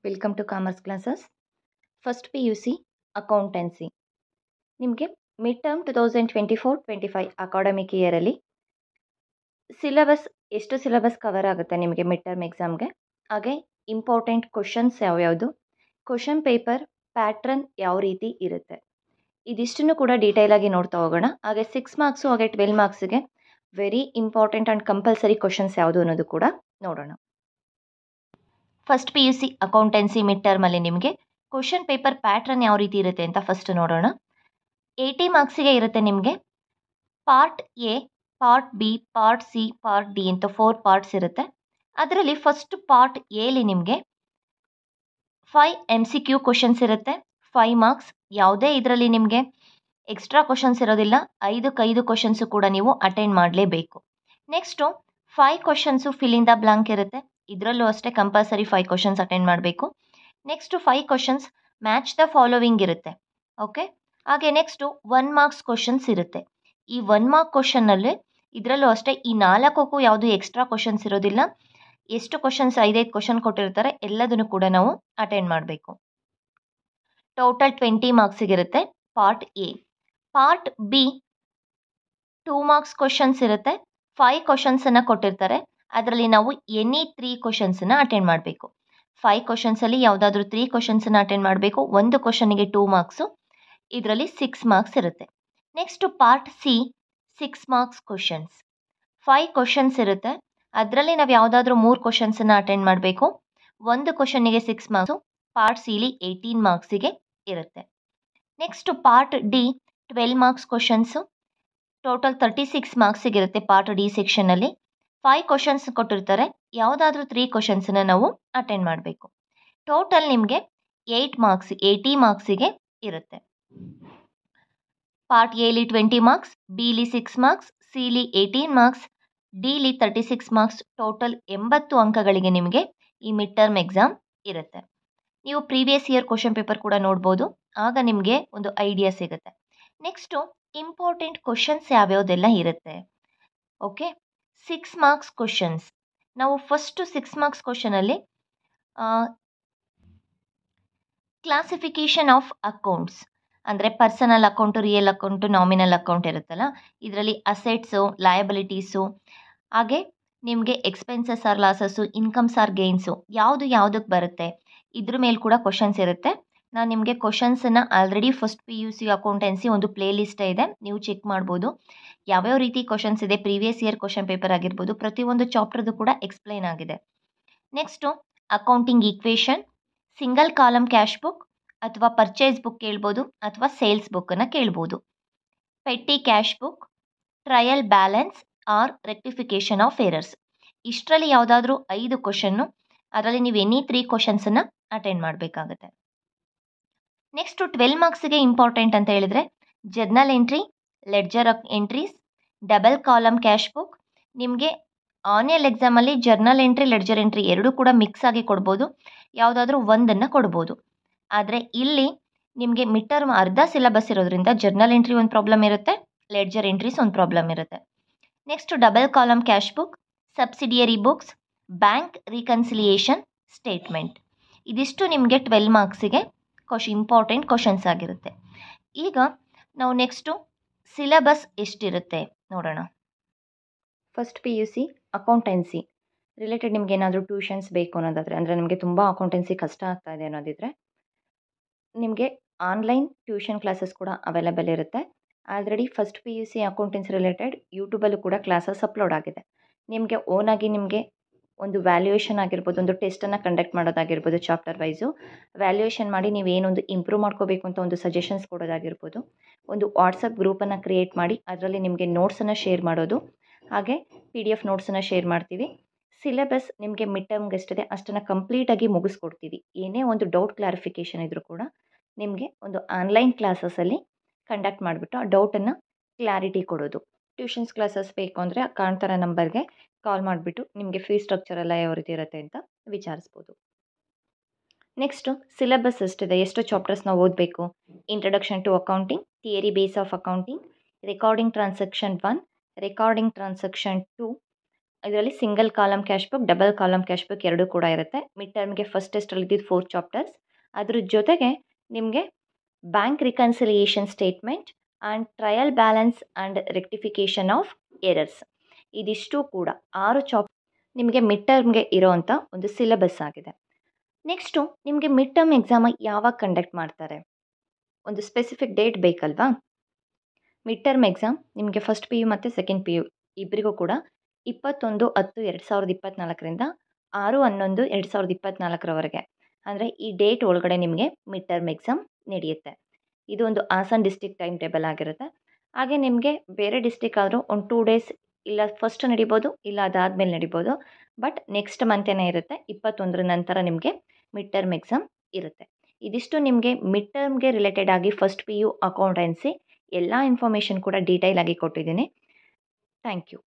Welcome to commerce classes. First PUC accountancy ನಿಮಗೆ mid term 2024-25 academic ಇಯರಲ್ಲಿ ಎಷ್ಟು syllabus cover ಆಗುತ್ತೆ ನಿಮಗೆ ಮಿಡ್ ಟರ್ಮ್ ಎಕ್ಸಾಮ್ಗೆ, ಹಾಗೆ ಇಂಪಾರ್ಟೆಂಟ್ ಕ್ವಶನ್ಸ್ ಯಾವ್ಯಾವುದು, ಕ್ವಶನ್ ಪೇಪರ್ ಪ್ಯಾಟ್ರನ್ ಯಾವ ರೀತಿ ಇರುತ್ತೆ, ಇದಿಷ್ಟನ್ನು ಕೂಡ ಡೀಟೇಲಾಗಿ ನೋಡ್ತಾ ಹೋಗೋಣ. ಹಾಗೆ 6 ಮಾರ್ಕ್ಸು ಹಾಗೆ 12 ಮಾರ್ಕ್ಸಿಗೆ very important and compulsory questions ಯಾವುದು ಅನ್ನೋದು ಕೂಡ ನೋಡೋಣ. ಫಸ್ಟ್ PUC ಅಕೌಂಟೆನ್ಸಿ ಮಿಡ್ ಟರ್ಮಲ್ಲಿ ನಿಮಗೆ ಕ್ವಶನ್ ಪೇಪರ್ ಪ್ಯಾಟ್ರನ್ ಯಾವ ರೀತಿ ಇರುತ್ತೆ ಅಂತ ಫಸ್ಟ್ ನೋಡೋಣ. 80 ಮಾರ್ಕ್ಸಿಗೆ ಇರುತ್ತೆ ನಿಮಗೆ. Part A, part B, part C, part D ಅಂತ 4 ಪಾರ್ಟ್ಸ್ ಇರುತ್ತೆ. ಅದರಲ್ಲಿ ಫಸ್ಟ್ ಪಾರ್ಟ್ ಎಲಿ ನಿಮಗೆ 5 MCQ ಕ್ವಶನ್ಸ್ ಇರುತ್ತೆ, 5 ಮಾರ್ಕ್ಸ್. ಯಾವುದೇ ಇದರಲ್ಲಿ ನಿಮಗೆ ಎಕ್ಸ್ಟ್ರಾ ಕ್ವಶನ್ಸ್ ಇರೋದಿಲ್ಲ, 5 ಕ್ವಶನ್ಸು ಕೂಡ ನೀವು ಅಟೆಂಡ್ ಮಾಡಲೇಬೇಕು. Next 5 questions fill in the blank ಇರುತ್ತೆ, ಇದರಲ್ಲೂ ಅಷ್ಟೇ ಕಂಪಲ್ಸರಿ 5 ಕ್ವಶನ್ಸ್ ಅಟೆಂಡ್ ಮಾಡಬೇಕು. Next 5 questions match the following ಇರುತ್ತೆ. ಓಕೆ, ಹಾಗೆ ನೆಕ್ಸ್ಟು 1 ಮಾರ್ಕ್ಸ್ ಕ್ವಶನ್ಸ್ ಇರುತ್ತೆ. ಈ 1 ಮಾರ್ಕ್ ಕ್ವಶನ್ನಲ್ಲಿ ಇದರಲ್ಲೂ ಅಷ್ಟೇ ಈ 4ಕ್ಕೂ ಯಾವುದು ಎಕ್ಸ್ಟ್ರಾ ಕ್ವಶನ್ಸ್ ಇರೋದಿಲ್ಲ. ಎಷ್ಟು ಕ್ವಶನ್ಸ್ 5 ಕ್ವಶನ್ ಕೊಟ್ಟಿರ್ತಾರೆ ಎಲ್ಲದನ್ನು ಕೂಡ ನಾವು ಅಟೆಂಡ್ ಮಾಡಬೇಕು. ಟೋಟಲ್ 20 ಮಾರ್ಕ್ಸಿಗಿರುತ್ತೆ part A. Part B 2 marks questions ಇರುತ್ತೆ, 5 ಕ್ವಶನ್ಸನ್ನು ಕೊಟ್ಟಿರ್ತಾರೆ. ಅದರಲ್ಲಿ ನಾವು ಎನಿ 3 ಕ್ವಶನ್ಸನ್ನು ಅಟೆಂಡ್ ಮಾಡಬೇಕು. 5 ಕ್ವಶನ್ಸಲ್ಲಿ ಯಾವುದಾದ್ರೂ 3 ಕ್ವಶನ್ಸನ್ನು ಅಟೆಂಡ್ ಮಾಡಬೇಕು. ಒಂದು ಕ್ವಶನಿಗೆ 2 ಮಾರ್ಕ್ಸು, ಇದರಲ್ಲಿ 6 ಮಾರ್ಕ್ಸ್ ಇರುತ್ತೆ. Next part C 6 marks questions, 5 questions ಇರುತ್ತೆ. ಅದರಲ್ಲಿ ನಾವು ಯಾವುದಾದ್ರೂ 3 ಕ್ವಶನ್ಸನ್ನು ಅಟೆಂಡ್ ಮಾಡಬೇಕು. ಒಂದು ಕ್ವಶನಿಗೆ 6 ಮಾರ್ಕ್ಸು, ಪಾರ್ಟ್ ಸಿಲಿ 18 ಮಾರ್ಕ್ಸಿಗೆ ಇರುತ್ತೆ. Next part D 12 marks questions, total 36 ಮಾರ್ಕ್ಸಿಗಿರುತ್ತೆ ಪಾರ್ಟ್ ಡಿ ಸೆಕ್ಷನಲ್ಲಿ. 5 ಕ್ವಶನ್ಸ್ ಕೊಟ್ಟಿರ್ತಾರೆ, ಯಾವುದಾದ್ರೂ 3 ಕ್ವಶನ್ಸನ್ನು ನಾವು ಅಟೆಂಡ್ ಮಾಡಬೇಕು. ಟೋಟಲ್ ನಿಮಗೆ 8 ಮಾರ್ಕ್ಸ್ 80 ಮಾರ್ಕ್ಸಿಗೆ ಇರುತ್ತೆ. ಪಾರ್ಟ್ ಎಲಿ 20 ಮಾರ್ಕ್ಸ್, ಬಿಲಿ 6 ಮಾರ್ಕ್ಸ್, ಸಿಲಿ 18 ಮಾರ್ಕ್ಸ್, ಡಿಲಿ 36 ಮಾರ್ಕ್ಸ್. ಟೋಟಲ್ 80 ಅಂಕಗಳಿಗೆ ನಿಮಗೆ ಈ ಮಿಡ್ ಟರ್ಮ್ ಎಕ್ಸಾಮ್ ಇರುತ್ತೆ. ನೀವು ಪ್ರೀವಿಯಸ್ ಇಯರ್ ಕ್ವಶನ್ ಪೇಪರ್ ಕೂಡ ನೋಡ್ಬೋದು, ಆಗ ನಿಮಗೆ ಒಂದು ಐಡಿಯಾ ಸಿಗುತ್ತೆ. ನೆಕ್ಸ್ಟು ಇಂಪಾರ್ಟೆಂಟ್ ಕ್ವಶನ್ಸ್ ಯಾವ್ಯಾವುದೆಲ್ಲ ಇರುತ್ತೆ. Okay, 6 marks questions. ನಾವು ಫಸ್ಟು 6 ಮಾರ್ಕ್ಸ್ ಕ್ವಶನಲ್ಲಿ ಕ್ಲಾಸಿಫಿಕೇಶನ್ ಆಫ್ ಅಕೌಂಟ್ಸ್ ಅಂದರೆ personal account, real account, nominal account ಇರುತ್ತಲ್ಲ, ಇದರಲ್ಲಿ ಅಸೆಟ್ಸು, ಲಯಬಿಲಿಟೀಸು, ಹಾಗೆ ನಿಮಗೆ expenses or losses, incomes or gains ಯಾವುದಕ್ಕೆ ಬರುತ್ತೆ ಇದ್ರ ಮೇಲೆ ಕೂಡ ಕ್ವಶನ್ಸ್ ಇರುತ್ತೆ. ನಾನು ನಿಮಗೆ ಕ್ವಶನ್ಸನ್ನು ಆಲ್ರೆಡಿ ಫಸ್ಟ್ PUC ಅಕೌಂಟೆನ್ಸಿ ಒಂದು ಪ್ಲೇ ಲಿಸ್ಟ್ ಇದೆ, ನೀವು ಚೆಕ್ ಮಾಡ್ಬೋದು. ಯಾವ್ಯಾವ ರೀತಿ ಕ್ವಶನ್ಸ್ ಇದೆ, ಪ್ರೀವಿಯಸ್ ಇಯರ್ ಕ್ವಶನ್ ಪೇಪರ್ ಆಗಿರ್ಬೋದು, ಪ್ರತಿಯೊಂದು ಚಾಪ್ಟರ್ದು ಕೂಡ ಎಕ್ಸ್ಪ್ಲೈನ್ ಆಗಿದೆ. Next accounting equation, single column cash book ಅಥವಾ ಪರ್ಚೇಸ್ ಬುಕ್ ಕೇಳ್ಬೋದು, ಅಥವಾ ಸೇಲ್ಸ್ ಬುಕ್ಕನ್ನು ಕೇಳ್ಬೋದು. Petty cash book, trial balance or rectification of errors. ಇಷ್ಟರಲ್ಲಿ ಯಾವುದಾದ್ರೂ 5 ಕ್ವಶನ್ನು, ಅದರಲ್ಲಿ ನೀವು ಎನಿ 3 ಕ್ವಶನ್ಸನ್ನು ಅಟೆಂಡ್ ಮಾಡಬೇಕಾಗುತ್ತೆ. ನೆಕ್ಸ್ಟು 12 ಮಾರ್ಕ್ಸಿಗೆ ಇಂಪಾರ್ಟೆಂಟ್ ಅಂತ ಹೇಳಿದರೆ journal entry, ledger entries, double column cash book. ನಿಮಗೆ ಆನ್ಯಲ್ ಎಕ್ಸಾಮಲ್ಲಿ ಜರ್ನಲ್ ಎಂಟ್ರಿ, ಲೆಡ್ಜರ್ ಎಂಟ್ರಿ ಎರಡೂ ಕೂಡ ಮಿಕ್ಸ್ ಆಗಿ ಕೊಡ್ಬೋದು, ಯಾವುದಾದ್ರೂ ಒಂದನ್ನು ಕೊಡ್ಬೋದು. ಆದರೆ ಇಲ್ಲಿ ನಿಮಗೆ ಮಿಡ್ ಟರ್ಮ್ ಅರ್ಧ ಸಿಲೆಬಸ್ ಇರೋದ್ರಿಂದ ಜರ್ನಲ್ ಎಂಟ್ರಿ ಒಂದು ಪ್ರಾಬ್ಲಮ್ ಇರುತ್ತೆ, ಲೆಡ್ಜರ್ ಎಂಟ್ರೀಸ್ ಒಂದು ಪ್ರಾಬ್ಲಮ್ ಇರುತ್ತೆ. Next double column cash book, subsidiary books, bank reconciliation statement. ಇದಿಷ್ಟು ನಿಮಗೆ 12 ಮಾರ್ಕ್ಸಿಗೆ ಇಂಪಾರ್ಟೆಂಟ್ ಕ್ವಶನ್ಸ್ ಆಗಿರುತ್ತೆ. ಈಗ ನಾವು ನೆಕ್ಸ್ಟು ಸಿಲೆಬಸ್ ಎಷ್ಟಿರುತ್ತೆ ನೋಡೋಣ. ಫಸ್ಟ್ PUC ಅಕೌಂಟೆನ್ಸಿ ರಿಲೇಟೆಡ್ ನಿಮ್ಗೆ ಏನಾದರೂ ಟ್ಯೂಷನ್ಸ್ ಬೇಕು ಅನ್ನೋದಾದರೆ, ಅಂದರೆ ನಿಮಗೆ ತುಂಬ ಅಕೌಂಟೆನ್ಸಿ ಕಷ್ಟ ಆಗ್ತಾ ಇದೆ ಅನ್ನೋದಿದ್ರೆ, ನಿಮಗೆ ಆನ್ಲೈನ್ ಟ್ಯೂಷನ್ ಕ್ಲಾಸಸ್ ಕೂಡ ಅವೈಲೇಬಲ್ ಇರುತ್ತೆ. Already first PUC accountancy related ಯೂಟ್ಯೂಬಲ್ಲೂ ಕೂಡ ಕ್ಲಾಸಸ್ ಅಪ್ಲೋಡ್ ಆಗಿದೆ. ನಿಮಗೆ ಓನಾಗಿ ನಿಮಗೆ ಒಂದು ವ್ಯಾಲ್ಯೂಯೇಷನ್ ಆಗಿರ್ಬೋದು, ಒಂದು ಟೆಸ್ಟನ್ನು ಕಂಡಕ್ಟ್ ಮಾಡೋದಾಗಿರ್ಬೋದು, ಚಾಪ್ಟರ್ ವೈಸು ವ್ಯಾಲ್ಯೂಯೇಷನ್ ಮಾಡಿ ನೀವು ಏನೊಂದು ಇಂಪ್ರೂವ್ ಮಾಡ್ಕೋಬೇಕು ಅಂತ ಒಂದು ಸಜೆಷನ್ಸ್ ಕೊಡೋದಾಗಿರ್ಬೋದು, ಒಂದು ವಾಟ್ಸಪ್ ಗ್ರೂಪನ್ನು ಕ್ರಿಯೇಟ್ ಮಾಡಿ ಅದರಲ್ಲಿ ನಿಮಗೆ ನೋಟ್ಸನ್ನು ಶೇರ್ ಮಾಡೋದು, ಹಾಗೆ PDF ನೋಟ್ಸನ್ನು ಶೇರ್ ಮಾಡ್ತೀವಿ. ಸಿಲೆಬಸ್ ನಿಮಗೆ ಮಿಡ್ ಟರ್ಮ್ಗೆ ಎಷ್ಟಿದೆ ಅಷ್ಟನ್ನು ಕಂಪ್ಲೀಟಾಗಿ ಮುಗಿಸ್ಕೊಡ್ತೀವಿ. ಏನೇ ಒಂದು ಡೌಟ್ ಕ್ಲಾರಿಫಿಕೇಷನ್ ಇದ್ದರೂ ಕೂಡ ನಿಮಗೆ ಒಂದು ಆನ್ಲೈನ್ ಕ್ಲಾಸಸಲ್ಲಿ ಕಂಡಕ್ಟ್ ಮಾಡಿಬಿಟ್ಟು ಆ ಡೌಟನ್ನು ಕ್ಲಾರಿಟಿ ಕೊಡೋದು. ಟ್ಯೂಷನ್ಸ್ ಕ್ಲಾಸಸ್ ಬೇಕು ಅಂದರೆ ಕಾಣ್ತಾರ ನಂಬರ್ಗೆ ಕಾಲ್ ಮಾಡಿಬಿಟ್ಟು ನಿಮಗೆ ಫೀಸ್ ಸ್ಟ್ರಕ್ಚರ್ ಎಲ್ಲ ಯಾವ ರೀತಿ ಇರುತ್ತೆ ಅಂತ ವಿಚಾರಿಸ್ಬೋದು. ನೆಕ್ಸ್ಟು ಸಿಲೆಬಸ್ ಎಷ್ಟಿದೆ, ಎಷ್ಟು ಚಾಪ್ಟರ್ಸ್ ನಾವು ಓದಬೇಕು. Introduction to accounting, theory base of accounting, recording transaction 1, recording transaction 2, ಇದರಲ್ಲಿ single column cash book, double column cash book ಎರಡೂ ಕೂಡ ಇರುತ್ತೆ. ಮಿಡ್ ಟರ್ಮ್ಗೆ ಫಸ್ಟ್ ಟೆಸ್ಟಲ್ಲಿ ಇದ್ದಿದ್ದು 4 ಚಾಪ್ಟರ್ಸ್. ಅದ್ರ ಜೊತೆಗೆ ನಿಮಗೆ bank reconciliation statement and trial balance and rectification of errors, ಇದಿಷ್ಟು ಕೂಡ 6 ನಿಮಗೆ ಮಿಡ್ ಟರ್ಮ್ಗೆ ಇರೋವಂಥ ಒಂದು ಸಿಲೆಬಸ್ ಆಗಿದೆ. ನೆಕ್ಸ್ಟು ನಿಮಗೆ ಮಿಡ್ ಟರ್ಮ್ ಎಕ್ಸಾಮ ಯಾವಾಗ ಕಂಡಕ್ಟ್ ಮಾಡ್ತಾರೆ, ಒಂದು ಸ್ಪೆಸಿಫಿಕ್ ಡೇಟ್ ಬೇಕಲ್ವಾ? ಮಿಡ್ ಟರ್ಮ್ ಎಕ್ಸಾಮ್ ನಿಮಗೆ ಫಸ್ಟ್ ಪಿ ಯು ಮತ್ತು ಸೆಕೆಂಡ್ ಪಿ ಯು ಇಬ್ಬರಿಗೂ ಕೂಡ 21/10/2024ರಿಂದ 6/11/2024ರವರೆಗೆ, ಅಂದರೆ ಈ ಡೇಟ್ ಒಳಗಡೆ ನಿಮಗೆ ಮಿಡ್ ಟರ್ಮ್ ಎಕ್ಸಾಮ್ ನಡೆಯುತ್ತೆ. ಇದು ಒಂದು ಹಾಸನ್ ಡಿಸ್ಟಿಕ್ ಟೈಮ್ ಟೇಬಲ್ ಆಗಿರುತ್ತೆ. ಹಾಗೆ ನಿಮಗೆ ಬೇರೆ ಡಿಸ್ಟಿಕ್ ಆದರೂ ಒಂದು 2 ಡೇಸ್ ಇಲ್ಲ ಫಸ್ಟ್ ನಡಿಬೋದು, ಇಲ್ಲ ಅದಾದಮೇಲೆ ನಡಿಬೋದು. ಬಟ್ ನೆಕ್ಸ್ಟ್ ಮಂತೇನೇ ಇರುತ್ತೆ, 21ರ ನಂತರ ನಿಮಗೆ ಮಿಡ್ ಟರ್ಮ್ ಎಕ್ಸಾಮ್ ಇರುತ್ತೆ. ಇದಿಷ್ಟು ನಿಮಗೆ ಮಿಡ್ ಟರ್ಮ್ಗೆ ರಿಲೇಟೆಡ್ ಆಗಿ ಫಸ್ಟ್ ಪಿ ಯು ಅಕೌಂಟೆನ್ಸಿ ಎಲ್ಲ ಇನ್ಫಾರ್ಮೇಷನ್ ಕೂಡ ಡೀಟೇಲ್ ಆಗಿ ಕೊಟ್ಟಿದ್ದೀನಿ. Thank you.